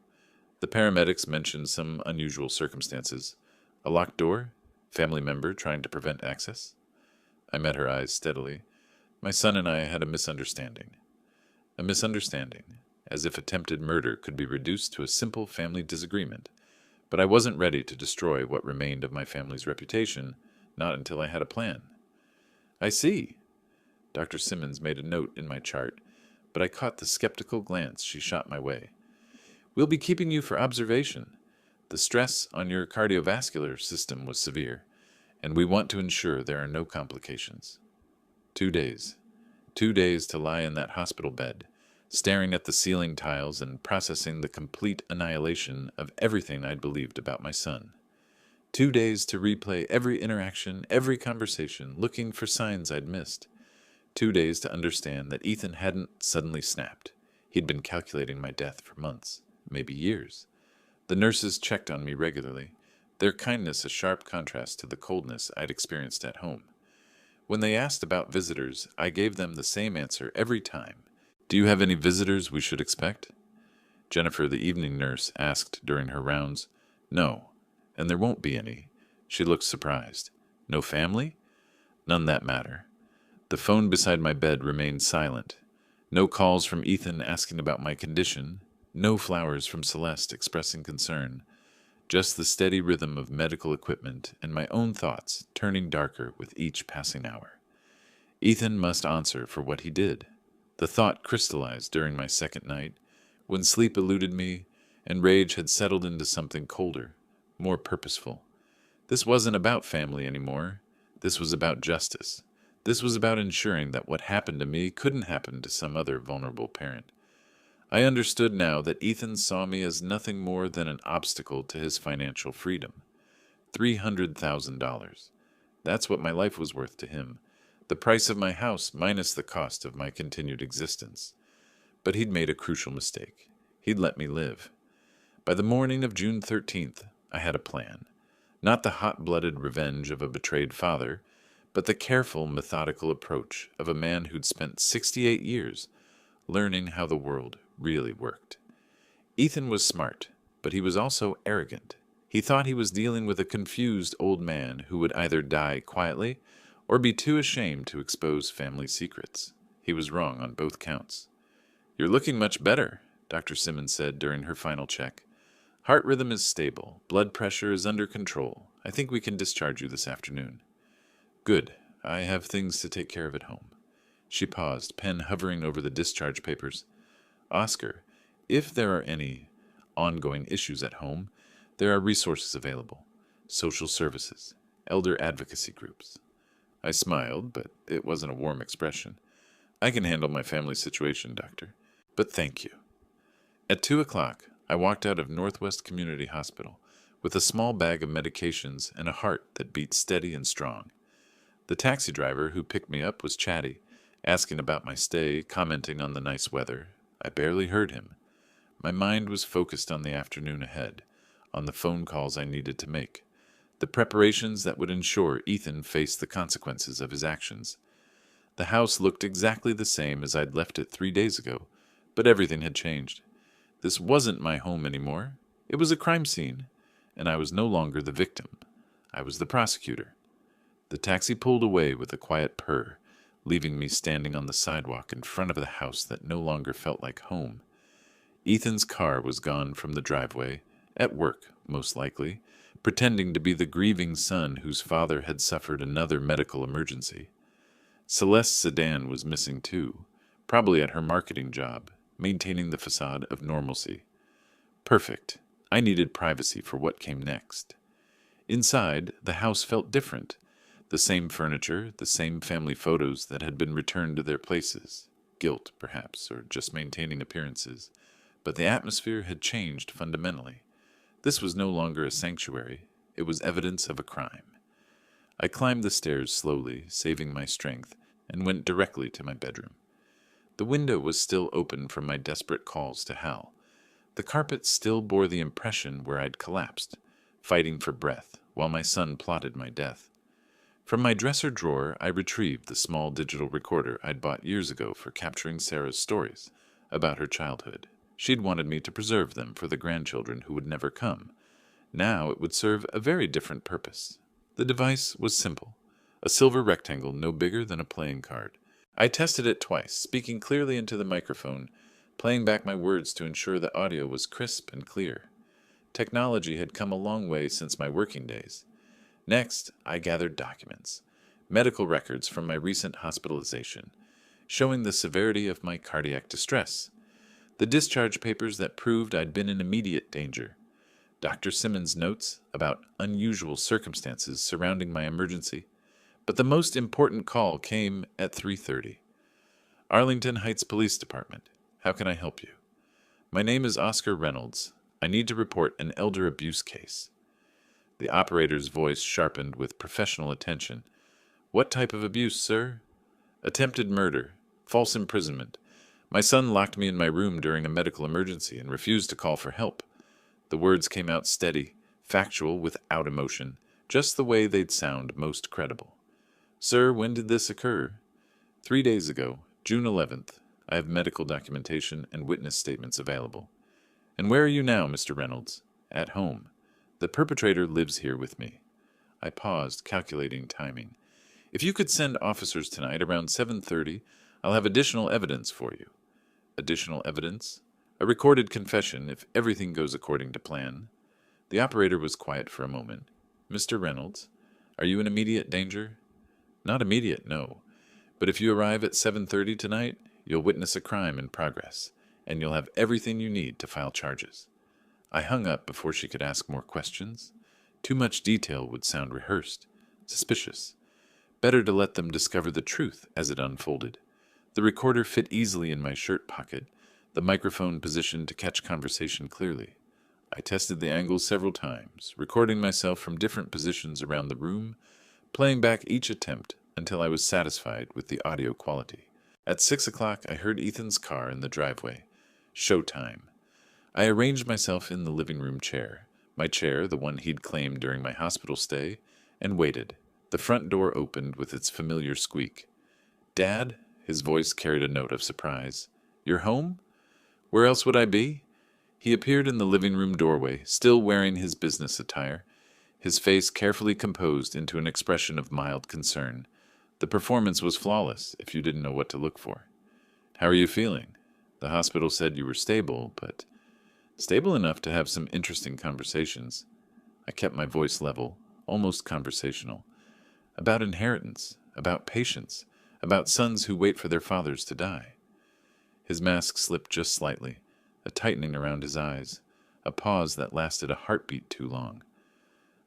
The paramedics mentioned some unusual circumstances. A locked door? Family member trying to prevent access? I met her eyes steadily. My son and I had a misunderstanding. A misunderstanding, as if attempted murder could be reduced to a simple family disagreement. But I wasn't ready to destroy what remained of my family's reputation, not until I had a plan. "I see." Dr. Simmons made a note in my chart, but I caught the skeptical glance she shot my way. "We'll be keeping you for observation. The stress on your cardiovascular system was severe, and we want to ensure there are no complications." 2 days. 2 days to lie in that hospital bed, staring at the ceiling tiles and processing the complete annihilation of everything I'd believed about my son. 2 days to replay every interaction, every conversation, looking for signs I'd missed. 2 days to understand that Ethan hadn't suddenly snapped. He'd been calculating my death for months, maybe years. The nurses checked on me regularly, their kindness a sharp contrast to the coldness I'd experienced at home. When they asked about visitors, I gave them the same answer every time. "Do you have any visitors we should expect?" Jennifer, the evening nurse, asked during her rounds. "No, and there won't be any." She looked surprised. "No family?" "None that matter." The phone beside my bed remained silent. No calls from Ethan asking about my condition, no flowers from Celeste expressing concern. Just the steady rhythm of medical equipment and my own thoughts turning darker with each passing hour. Ethan must answer for what he did. The thought crystallized during my second night, when sleep eluded me and rage had settled into something colder, more purposeful. This wasn't about family anymore. This was about justice. This was about ensuring that what happened to me couldn't happen to some other vulnerable parent. I understood now that Ethan saw me as nothing more than an obstacle to his financial freedom. $300,000. That's what my life was worth to him. The price of my house minus the cost of my continued existence. But he'd made a crucial mistake. He'd let me live. By the morning of June 13th, I had a plan. Not the hot-blooded revenge of a betrayed father, but the careful, methodical approach of a man who'd spent 68 years learning how the world really worked. Ethan was smart, but he was also arrogant. He thought he was dealing with a confused old man who would either die quietly or be too ashamed to expose family secrets. He was wrong on both counts. "You're looking much better," Dr. Simmons said during her final check. "Heart rhythm is stable. Blood pressure is under control. I think we can discharge you this afternoon." "Good. I have things to take care of at home." She paused, pen hovering over the discharge papers. "Oscar, if there are any ongoing issues at home, there are resources available. Social services, elder advocacy groups." I smiled, but it wasn't a warm expression. "I can handle my family situation, Doctor. But thank you." At 2 o'clock, I walked out of Northwest Community Hospital with a small bag of medications and a heart that beat steady and strong. The taxi driver who picked me up was chatty, asking about my stay, commenting on the nice weather. I barely heard him. My mind was focused on the afternoon ahead, on the phone calls I needed to make, the preparations that would ensure Ethan faced the consequences of his actions. The house looked exactly the same as I'd left it 3 days ago, but everything had changed. This wasn't my home anymore. It was a crime scene, and I was no longer the victim. I was the prosecutor. The taxi pulled away with a quiet purr, leaving me standing on the sidewalk in front of the house that no longer felt like home. Ethan's car was gone from the driveway, at work, most likely, pretending to be the grieving son whose father had suffered another medical emergency. Celeste's sedan was missing too, probably at her marketing job, maintaining the facade of normalcy. Perfect. I needed privacy for what came next. Inside, the house felt different. The same furniture, the same family photos that had been returned to their places. Guilt, perhaps, or just maintaining appearances. But the atmosphere had changed fundamentally. This was no longer a sanctuary. It was evidence of a crime. I climbed the stairs slowly, saving my strength, and went directly to my bedroom. The window was still open from my desperate calls to Hal. The carpet still bore the impression where I'd collapsed, fighting for breath, while my son plotted my death. From my dresser drawer, I retrieved the small digital recorder I'd bought years ago for capturing Sarah's stories about her childhood. She'd wanted me to preserve them for the grandchildren who would never come. Now it would serve a very different purpose. The device was simple, a silver rectangle no bigger than a playing card. I tested it twice, speaking clearly into the microphone, playing back my words to ensure the audio was crisp and clear. Technology had come a long way since my working days. Next, I gathered documents, medical records from my recent hospitalization, showing the severity of my cardiac distress, the discharge papers that proved I'd been in immediate danger, Dr. Simmons' notes about unusual circumstances surrounding my emergency. But the most important call came at 3:30. "Arlington Heights Police Department. How can I help you?" "My name is Oscar Reynolds. I need to report an elder abuse case." The operator's voice sharpened with professional attention. "What type of abuse, sir?" "Attempted murder. False imprisonment. My son locked me in my room during a medical emergency and refused to call for help." The words came out steady, factual without emotion, just the way they'd sound most credible. "Sir, when did this occur?" 3 days ago, June 11th. I have medical documentation and witness statements available." "And where are you now, Mr. Reynolds?" "At home. The perpetrator lives here with me." I paused, calculating timing. "If you could send officers tonight around 7:30, I'll have additional evidence for you." "Additional evidence?" "A recorded confession, if everything goes according to plan." The operator was quiet for a moment. "Mr. Reynolds, are you in immediate danger?" "Not immediate, no. But if you arrive at 7:30 tonight, you'll witness a crime in progress, and you'll have everything you need to file charges." I hung up before she could ask more questions. Too much detail would sound rehearsed, suspicious. Better to let them discover the truth as it unfolded. The recorder fit easily in my shirt pocket, the microphone positioned to catch conversation clearly. I tested the angles several times, recording myself from different positions around the room, playing back each attempt until I was satisfied with the audio quality. At 6 o'clock, I heard Ethan's car in the driveway. Showtime. I arranged myself in the living room chair, my chair, the one he'd claimed during my hospital stay, and waited. The front door opened with its familiar squeak. "Dad?" His voice carried a note of surprise. "You're home? Where else would I be?" He appeared in the living room doorway, still wearing his business attire, his face carefully composed into an expression of mild concern. The performance was flawless, if you didn't know what to look for. "How are you feeling? The hospital said you were stable, but stable enough to have some interesting conversations." I kept my voice level, almost conversational. About inheritance, about patience, about sons who wait for their fathers to die. His mask slipped just slightly, a tightening around his eyes, a pause that lasted a heartbeat too long.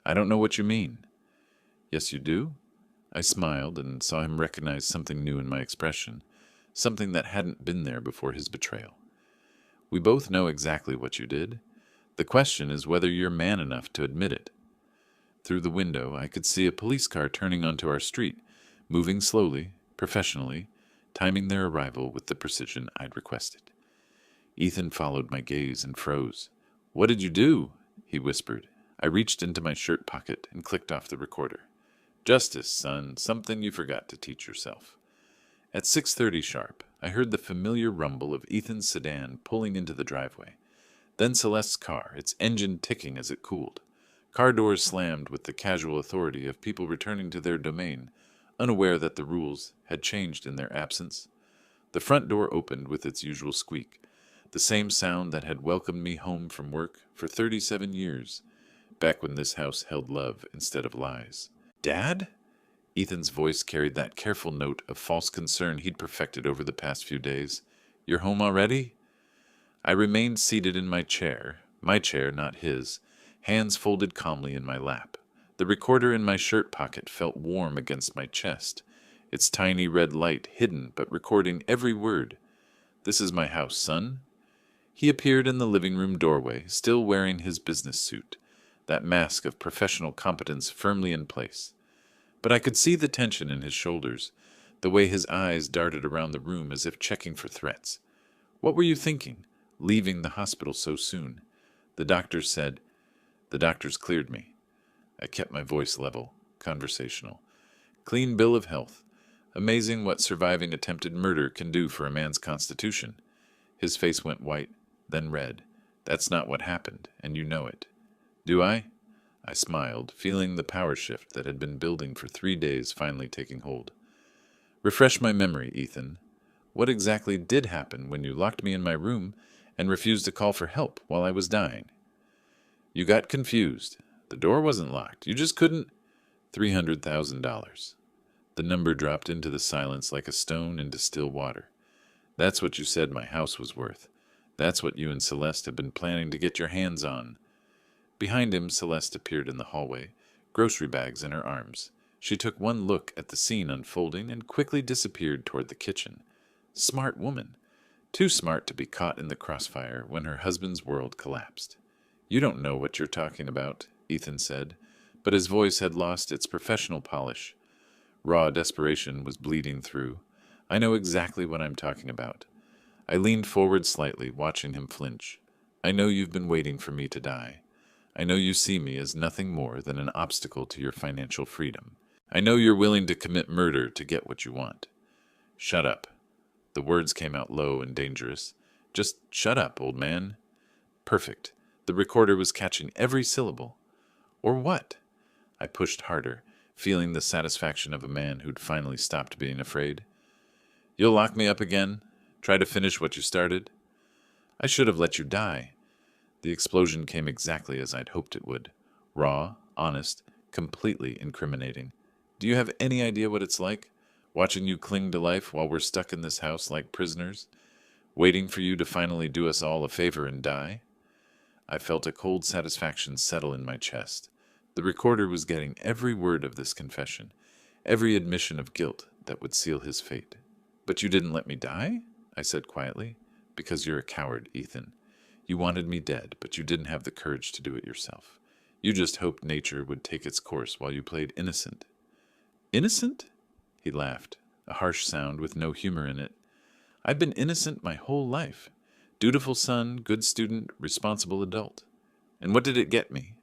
"I don't know what you mean." "Yes, you do?" I smiled and saw him recognize something new in my expression, something that hadn't been there before his betrayal. "We both know exactly what you did. The question is whether you're man enough to admit it." Through the window, I could see a police car turning onto our street, moving slowly, professionally, timing their arrival with the precision I'd requested. Ethan followed my gaze and froze. "What did you do?" he whispered. I reached into my shirt pocket and clicked off the recorder. "Justice, son, something you forgot to teach yourself." At 6:30 sharp, I heard the familiar rumble of Ethan's sedan pulling into the driveway. Then Celeste's car, its engine ticking as it cooled. Car doors slammed with the casual authority of people returning to their domain, unaware that the rules had changed in their absence. The front door opened with its usual squeak, the same sound that had welcomed me home from work for 37 years, back when this house held love instead of lies. "Dad?" Ethan's voice carried that careful note of false concern he'd perfected over the past few days. "You're home already?" I remained seated in my chair, not his, hands folded calmly in my lap. The recorder in my shirt pocket felt warm against my chest, its tiny red light hidden but recording every word. "This is my house, son." He appeared in the living room doorway, still wearing his business suit, that mask of professional competence firmly in place. But I could see the tension in his shoulders, the way his eyes darted around the room as if checking for threats. "What were you thinking, leaving the hospital so soon?" The doctors cleared me. I kept my voice level, conversational. "Clean bill of health. Amazing what surviving attempted murder can do for a man's constitution." His face went white, then red. "That's not what happened, and you know it." "Do I?" I smiled, feeling the power shift that had been building for 3 days finally taking hold. "Refresh my memory, Ethan. What exactly did happen when you locked me in my room and refused to call for help while I was dying?" "You got confused. The door wasn't locked. You just couldn't—" $300,000. The number dropped into the silence like a stone into still water. "That's what you said my house was worth. That's what you and Celeste have been planning to get your hands on." Behind him, Celeste appeared in the hallway, grocery bags in her arms. She took one look at the scene unfolding and quickly disappeared toward the kitchen. Smart woman. Too smart to be caught in the crossfire when her husband's world collapsed. "You don't know what you're talking about," Ethan said, but his voice had lost its professional polish. Raw desperation was bleeding through. "I know exactly what I'm talking about." I leaned forward slightly, watching him flinch. "I know you've been waiting for me to die. I know you see me as nothing more than an obstacle to your financial freedom. I know you're willing to commit murder to get what you want." "Shut up." The words came out low and dangerous. "Just shut up, old man." Perfect. The recorder was catching every syllable. "Or what?" I pushed harder, feeling the satisfaction of a man who'd finally stopped being afraid. "You'll lock me up again? Try to finish what you started?" "I should have let you die." The explosion came exactly as I'd hoped it would. Raw, honest, completely incriminating. "Do you have any idea what it's like? Watching you cling to life while we're stuck in this house like prisoners? Waiting for you to finally do us all a favor and die?" I felt a cold satisfaction settle in my chest. The recorder was getting every word of this confession, every admission of guilt that would seal his fate. "But you didn't let me die?" I said quietly. "Because you're a coward, Ethan. You wanted me dead, but you didn't have the courage to do it yourself. You just hoped nature would take its course while you played innocent." "Innocent?" He laughed, a harsh sound with no humor in it. "I've been innocent my whole life. Dutiful son, good student, responsible adult. And what did it get me?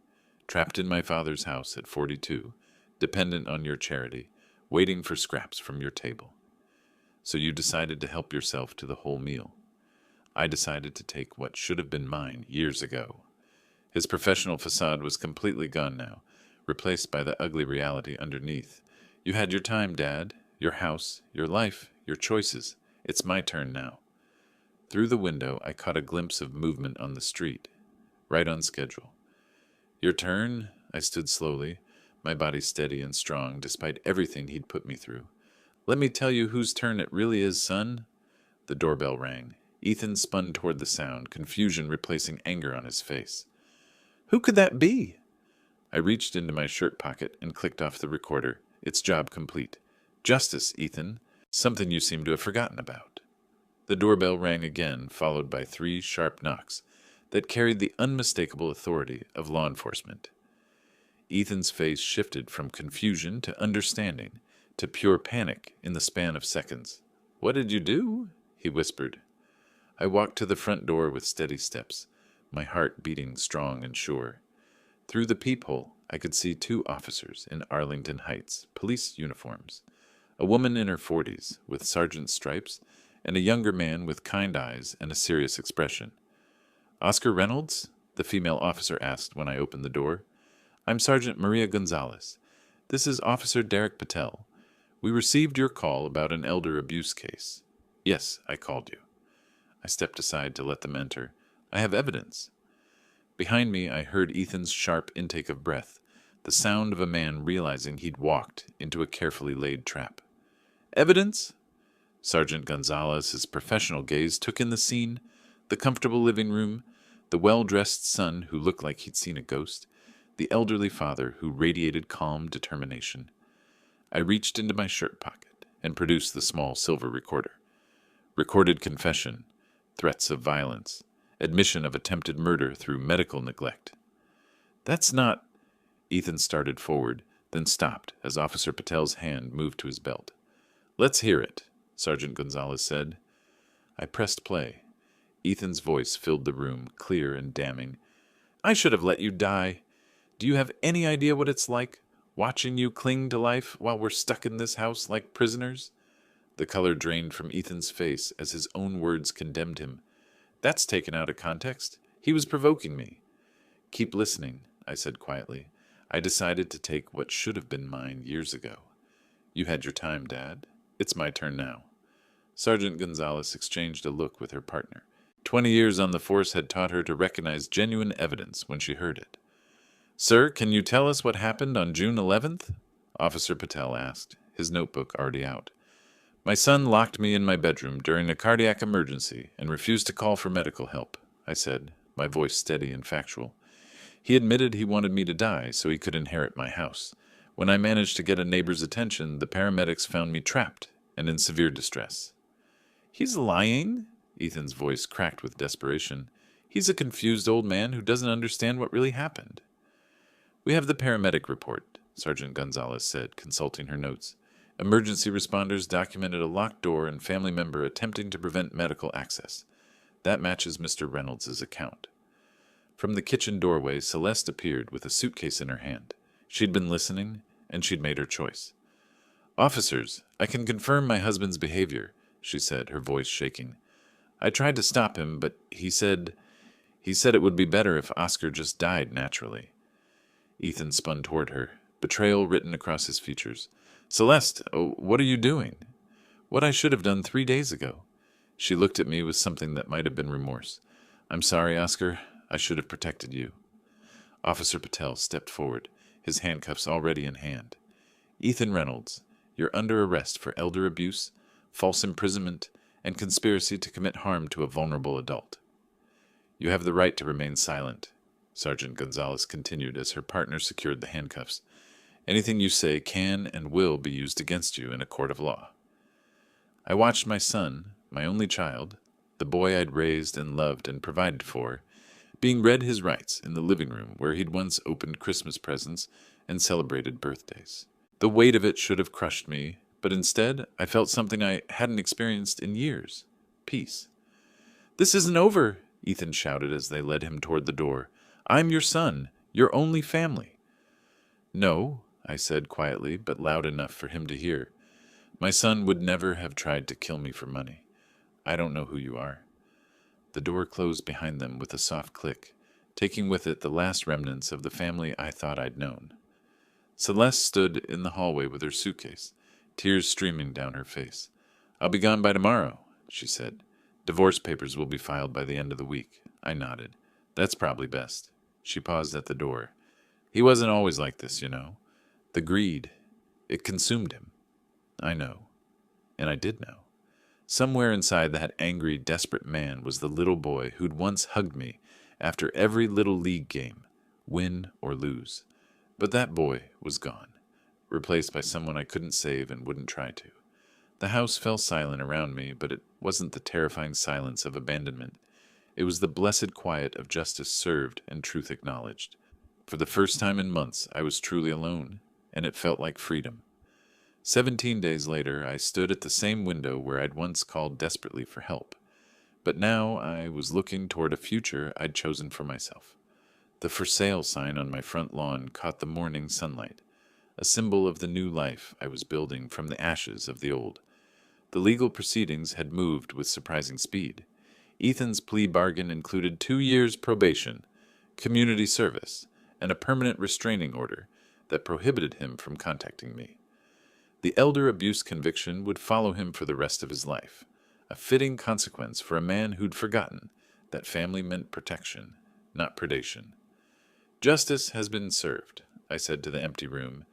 Trapped in my father's house at 42, dependent on your charity, waiting for scraps from your table. So you decided to help yourself to the whole meal. I decided to take what should have been mine years ago." His professional facade was completely gone now, replaced by the ugly reality underneath. "You had your time, Dad. Your house, your life, your choices. It's my turn now." Through the window, I caught a glimpse of movement on the street, right on schedule. "Your turn?" I stood slowly, my body steady and strong, despite everything he'd put me through. "Let me tell you whose turn it really is, son." The doorbell rang. Ethan spun toward the sound, confusion replacing anger on his face. "Who could that be?" I reached into my shirt pocket and clicked off the recorder. "It's job complete. Justice, Ethan. Something you seem to have forgotten about." The doorbell rang again, followed by 3 sharp knocks that carried the unmistakable authority of law enforcement. Ethan's face shifted from confusion to understanding to pure panic in the span of seconds. "What did you do?" he whispered. I walked to the front door with steady steps, my heart beating strong and sure. Through the peephole, I could see 2 officers in Arlington Heights, police uniforms. A woman in her 40s, with sergeant's stripes, and a younger man with kind eyes and a serious expression. "Oscar Reynolds?" the female officer asked when I opened the door. "I'm Sergeant Maria Gonzalez. This is Officer Derek Patel. We received your call about an elder abuse case." "Yes, I called you." I stepped aside to let them enter. "I have evidence." Behind me, I heard Ethan's sharp intake of breath, the sound of a man realizing he'd walked into a carefully laid trap. "Evidence?" Sergeant Gonzalez's professional gaze took in the scene, the comfortable living room, the well-dressed son who looked like he'd seen a ghost, the elderly father who radiated calm determination. I reached into my shirt pocket and produced the small silver recorder. Recorded confession, threats of violence, admission of attempted murder through medical neglect. "That's not—" Ethan started forward, then stopped as Officer Patel's hand moved to his belt. "Let's hear it," Sergeant Gonzalez said. I pressed play. Ethan's voice filled the room, clear and damning. "I should have let you die. Do you have any idea what it's like, watching you cling to life while we're stuck in this house like prisoners?" The color drained from Ethan's face as his own words condemned him. "That's taken out of context. He was provoking me." "Keep listening," I said quietly. "I decided to take what should have been mine years ago. You had your time, Dad. It's my turn now." Sergeant Gonzalez exchanged a look with her partner. 20 years on the force had taught her to recognize genuine evidence when she heard it. "Sir, can you tell us what happened on June 11th? Officer Patel asked, his notebook already out. "My son locked me in my bedroom during a cardiac emergency and refused to call for medical help," I said, my voice steady and factual. "He admitted he wanted me to die so he could inherit my house. When I managed to get a neighbor's attention, the paramedics found me trapped and in severe distress." "He's lying?" Ethan's voice cracked with desperation. "He's a confused old man who doesn't understand what really happened." "We have the paramedic report," Sergeant Gonzalez said, consulting her notes. "Emergency responders documented a locked door and family member attempting to prevent medical access. That matches Mr. Reynolds' account." From the kitchen doorway, Celeste appeared with a suitcase in her hand. She'd been listening, and she'd made her choice. "Officers, I can confirm my husband's behavior," she said, her voice shaking. "I tried to stop him, but he said it would be better if Oscar just died naturally." Ethan spun toward her, betrayal written across his features. "Celeste, what are you doing?" "What I should have done 3 days ago." She looked at me with something that might have been remorse. "I'm sorry, Oscar. I should have protected you." Officer Patel stepped forward, his handcuffs already in hand. "Ethan Reynolds, you're under arrest for elder abuse, false imprisonment, and conspiracy to commit harm to a vulnerable adult. You have the right to remain silent," Sergeant Gonzalez continued as her partner secured the handcuffs. Anything you say can and will be used against you in a court of law. I watched my son, my only child, the boy I'd raised and loved and provided for, being read his rights in the living room where he'd once opened Christmas presents and celebrated birthdays. The weight of it should have crushed me, but instead I felt something I hadn't experienced in years. Peace. "This isn't over," Ethan shouted as they led him toward the door. "I'm your son, your only family." "No," I said quietly, but loud enough for him to hear. "My son would never have tried to kill me for money. I don't know who you are." The door closed behind them with a soft click, taking with it the last remnants of the family I thought I'd known. Celeste stood in the hallway with her suitcase, tears streaming down her face. "I'll be gone by tomorrow," she said. "Divorce papers will be filed by the end of the week." I nodded. "That's probably best." She paused at the door. "He wasn't always like this, you know. The greed, it consumed him." I know. And I did know. Somewhere inside that angry, desperate man was the little boy who'd once hugged me after every little league game, win or lose. But that boy was gone, replaced by someone I couldn't save and wouldn't try to. The house fell silent around me, but it wasn't the terrifying silence of abandonment. It was the blessed quiet of justice served and truth acknowledged. For the first time in months, I was truly alone, and it felt like freedom. 17 days later, I stood at the same window where I'd once called desperately for help. But now I was looking toward a future I'd chosen for myself. The for sale sign on my front lawn caught the morning sunlight, a symbol of the new life I was building from the ashes of the old. The legal proceedings had moved with surprising speed. Ethan's plea bargain included 2 years probation, community service, and a permanent restraining order that prohibited him from contacting me. The elder abuse conviction would follow him for the rest of his life, a fitting consequence for a man who'd forgotten that family meant protection, not predation. "Justice has been served," I said to the empty room,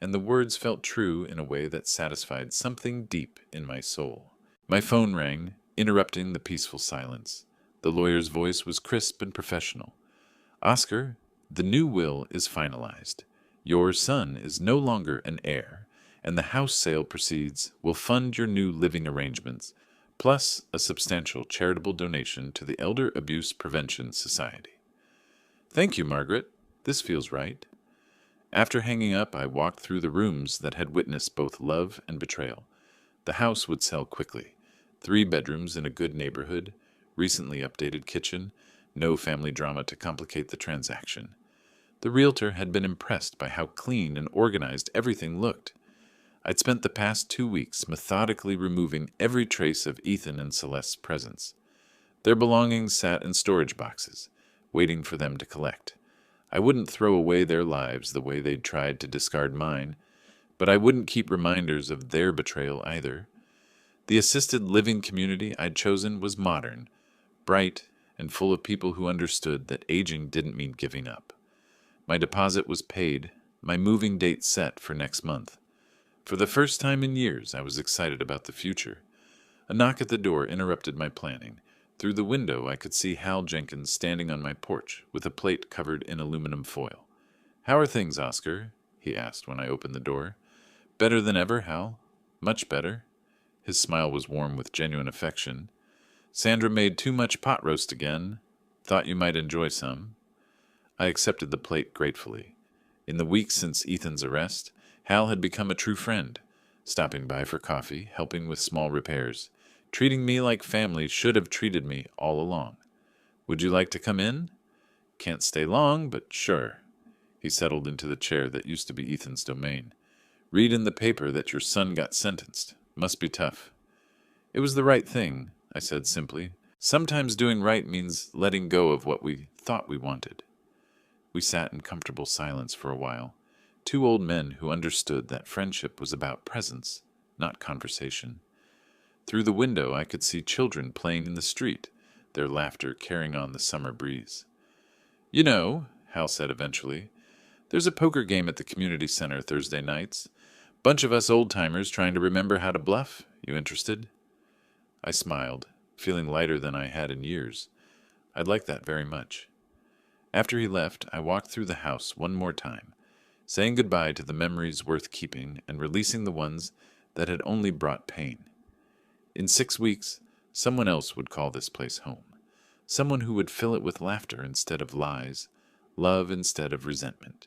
and the words felt true in a way that satisfied something deep in my soul. My phone rang, interrupting the peaceful silence. The lawyer's voice was crisp and professional. "Oscar, the new will is finalized. Your son is no longer an heir, and the house sale proceeds will fund your new living arrangements, plus a substantial charitable donation to the Elder Abuse Prevention Society." "Thank you, Margaret. This feels right." After hanging up, I walked through the rooms that had witnessed both love and betrayal. The house would sell quickly. 3 bedrooms in a good neighborhood, recently updated kitchen, no family drama to complicate the transaction. The realtor had been impressed by how clean and organized everything looked. I'd spent the past 2 weeks methodically removing every trace of Ethan and Celeste's presence. Their belongings sat in storage boxes, waiting for them to collect. I wouldn't throw away their lives the way they'd tried to discard mine, but I wouldn't keep reminders of their betrayal either. The assisted living community I'd chosen was modern, bright, and full of people who understood that aging didn't mean giving up. My deposit was paid, my moving date set for next month. For the first time in years, I was excited about the future. A knock at the door interrupted my planning. Through the window, I could see Hal Jenkins standing on my porch with a plate covered in aluminum foil. "How are things, Oscar?" he asked when I opened the door. "Better than ever, Hal. Much better." His smile was warm with genuine affection. "Sandra made too much pot roast again. Thought you might enjoy some." I accepted the plate gratefully. In the weeks since Ethan's arrest, Hal had become a true friend, stopping by for coffee, helping with small repairs, treating me like family should have treated me all along. "Would you like to come in?" "Can't stay long, but sure." He settled into the chair that used to be Ethan's domain. "Read in the paper that your son got sentenced. Must be tough." "It was the right thing," I said simply. "Sometimes doing right means letting go of what we thought we wanted." We sat in comfortable silence for a while, 2 old men who understood that friendship was about presence, not conversation. Through the window I could see children playing in the street, their laughter carrying on the summer breeze. "You know," Hal said eventually, "there's a poker game at the community center Thursday nights. Bunch of us old-timers trying to remember how to bluff. You interested?" I smiled, feeling lighter than I had in years. I'd like that very much. After he left, I walked through the house one more time, saying goodbye to the memories worth keeping and releasing the ones that had only brought pain. In 6 weeks, someone else would call this place home. Someone who would fill it with laughter instead of lies, love instead of resentment.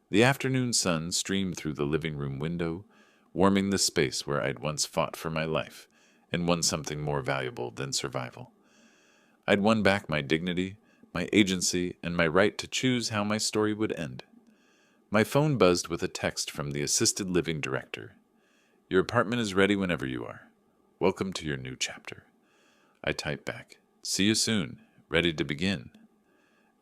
The afternoon sun streamed through the living room window, warming the space where I'd once fought for my life and won something more valuable than survival. I'd won back my dignity, my agency, and my right to choose how my story would end. My phone buzzed with a text from the assisted living director. "Your apartment is ready whenever you are. Welcome to your new chapter." I typed back, "See you soon. Ready to begin."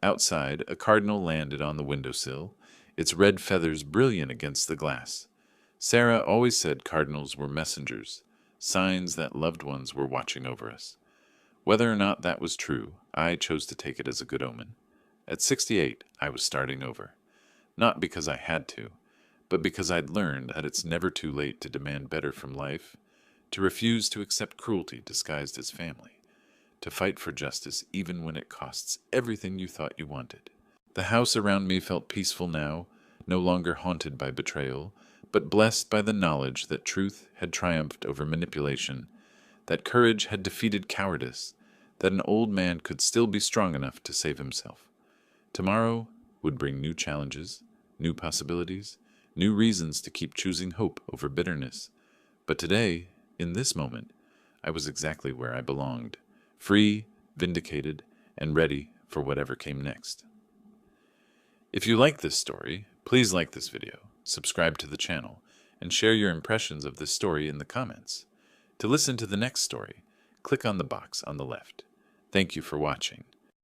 Outside, a cardinal landed on the windowsill, its red feathers brilliant against the glass. Sarah always said cardinals were messengers, signs that loved ones were watching over us. Whether or not that was true, I chose to take it as a good omen. At 68, I was starting over. Not because I had to, but because I'd learned that it's never too late to demand better from life, to refuse to accept cruelty disguised as family, to fight for justice even when it costs everything you thought you wanted. The house around me felt peaceful now, no longer haunted by betrayal, but blessed by the knowledge that truth had triumphed over manipulation, that courage had defeated cowardice, that an old man could still be strong enough to save himself. Tomorrow would bring new challenges, new possibilities, new reasons to keep choosing hope over bitterness. But today, in this moment, I was exactly where I belonged, free, vindicated, and ready for whatever came next. If you like this story, please like this video, subscribe to the channel, and share your impressions of this story in the comments. To listen to the next story, click on the box on the left. Thank you for watching.